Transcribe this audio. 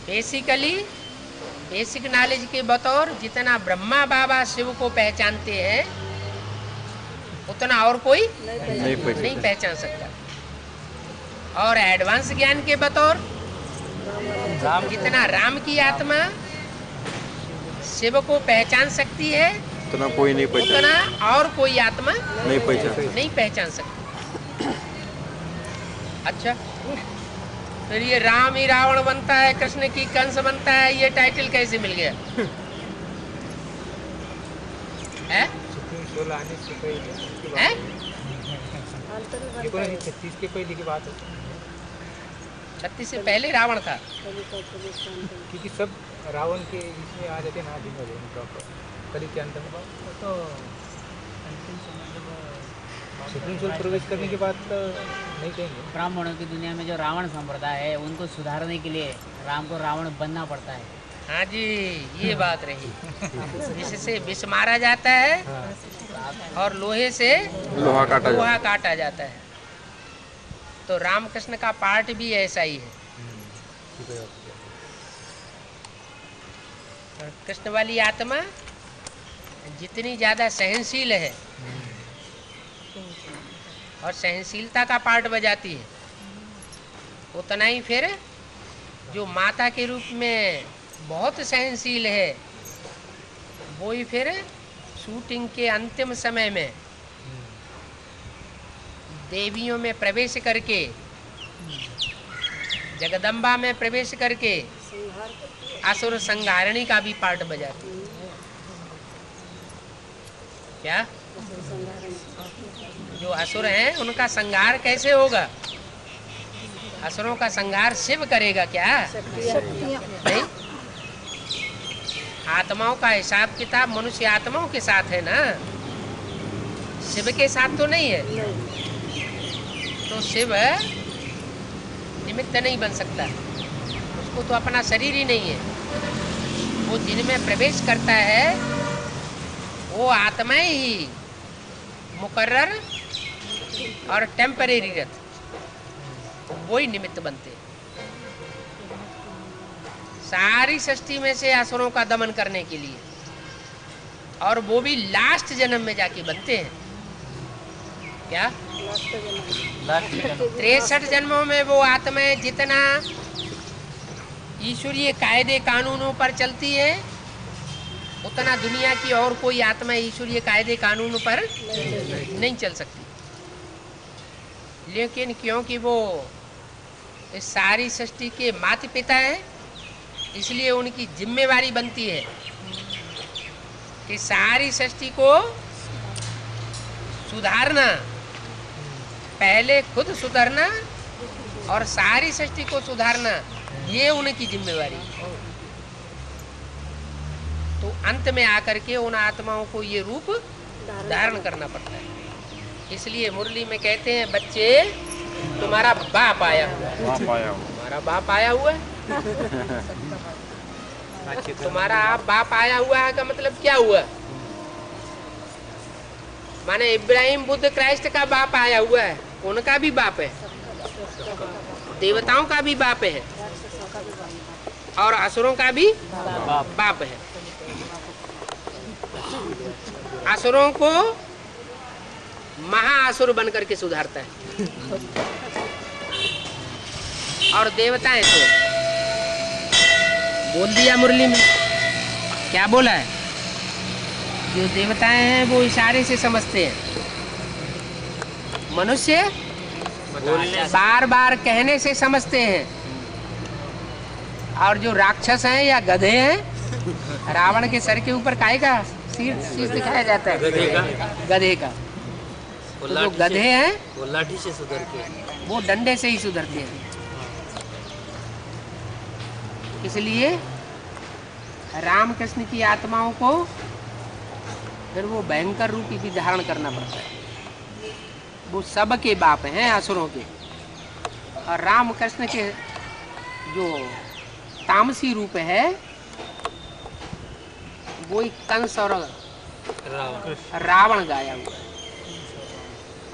Basically basic knowledge के बतौर जितना ब्रह्मा बाबा शिव को पहचानते हैं उतना और कोई नहीं पहचान सकता। और एडवांस ज्ञान के बतौर जितना राम की आत्मा शिव को पहचान सकती है उतना कोई नहीं पहचान, उतना और कोई आत्मा नहीं पहचान सकती। अच्छा, फिर ये राम ही रावण बनता है, कृष्ण की कंस बनता है, ये टाइटल कैसे मिल गया है? 36 के पहले की बात है। 36 से पहले रावण था, क्योंकि सब रावण के इसमें आ जाते ना दिन प्रॉपर कली के अंत में तो अंतिम समय जब सुप्रीम कोर्ट प्रवेश करने के बाद तो नहीं कहेंगे। ब्राह्मणों की दुनिया में जो रावण संप्रदाय है उनको सुधारने के लिए राम को रावण बनना पड़ता है। हाँ जी, ये बात रही। इससे विष मारा जाता है और लोहे से लोहा काटा जाता है। तो रामकृष्ण का पार्ट भी ऐसा ही है। और कृष्ण वाली आत्मा जितनी ज़्यादा सहनशील है और सहनशीलता का पार्ट बजाती है, उतना ही फिर जो माता के रूप में बहुत सहनशील है वो ही फिर शूटिंग के अंतिम समय में देवियों में प्रवेश करके, जगदम्बा में प्रवेश करके असुर संहारणी का भी पार्ट बजाती है। क्या जो असुर हैं उनका संहार कैसे होगा? असुरों का संहार शिव करेगा क्या? नहीं, आत्माओं का हिसाब किताब मनुष्य आत्माओं के साथ है ना, शिव के साथ तो नहीं है। तो शिव निमित्त नहीं बन सकता, उसको तो अपना शरीर ही नहीं है। वो जिनमें प्रवेश करता है वो आत्माएं ही मुकर्रर और टेम्परेरी रहते, वो ही निमित्त बनते हैं। सारी सृष्टि में से असुरों का दमन करने के लिए, और वो भी लास्ट जन्म में जाके बनते हैं। क्या 63 जन्मों में वो आत्माएं जितना ईश्वरीय कायदे कानूनों पर चलती है उतना दुनिया की और कोई आत्मा ईश्वरीय कायदे कानूनों पर नहीं चल सकती। लेकिन क्योंकि वो इस सारी सृष्टि के माता पिता हैं, इसलिए उनकी जिम्मेवारी बनती है कि सारी सृष्टि को सुधारना, पहले खुद सुधरना और सारी सृष्टि को सुधारना, ये उनकी जिम्मेवारी है। तो अंत में आकर के उन आत्माओं को ये रूप धारण करना पड़ता है। इसलिए मुरली में कहते हैं, बच्चे तुम्हारा बाप आया हुआ है, तुम्हारा बाप आया हुआ है। तुम्हारा बाप आया हुआ है का मतलब क्या हुआ? माने इब्राहिम बुद्ध क्राइस्ट का बाप आया हुआ है, उनका भी बाप है, देवताओं का भी बाप है और असुरों का भी बाप है। असुरों को महाअसुर बन करके सुधारता है और देवताएं तो बोल दिया मुरली में, क्या बोला है? जो देवताएं हैं वो इशारे से समझते हैं, मनुष्य बार बार कहने से समझते हैं, और जो राक्षस हैं या गधे हैं, रावण के सर के ऊपर काय का शीश दिखाया जाता है, गधे का। तो जो गधे हैं वो लाठी से सुधरते हैं, वो डंडे से ही सुधरते हैं। इसलिए रामकृष्ण की आत्माओं को फिर वो भयंकर रूप भी धारण करना पड़ता है। वो सबके बाप हैं असुरों के, और रामकृष्ण के जो तामसी रूप है वो कंस और रावण गाया हुआ है।